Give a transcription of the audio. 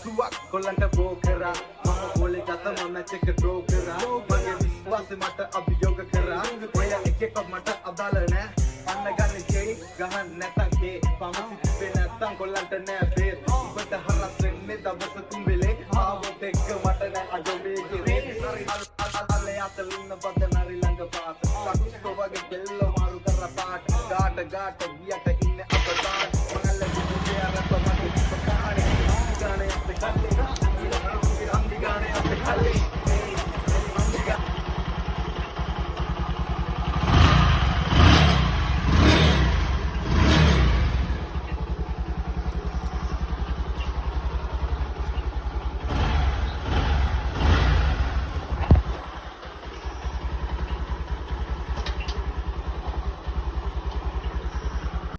Suwak kollanta brokera mama kole gata match එක draw කරා මගේ විශ්වාසෙ මට අභියෝග කරා ඔය එක එක මට අදාළ නෑ අන්න ගන්න ජේ ගහන්න නැතන් ගේ පමසි තිබේ නැත්තම් කොල්ලන්ට නෑ බේත් උඹට හරස් වෙන්නේ දවස් තුන් වෙලේ ආවොත් එක්ක මට නෑ අඩොමේ ගේ අල්ලේ අතලින්න බද නරි ළඟ පාත සකුස්කෝ වගේ බෙල්ල මාරු කර පාට ගාට ගියට ඉන්නේ අප තාට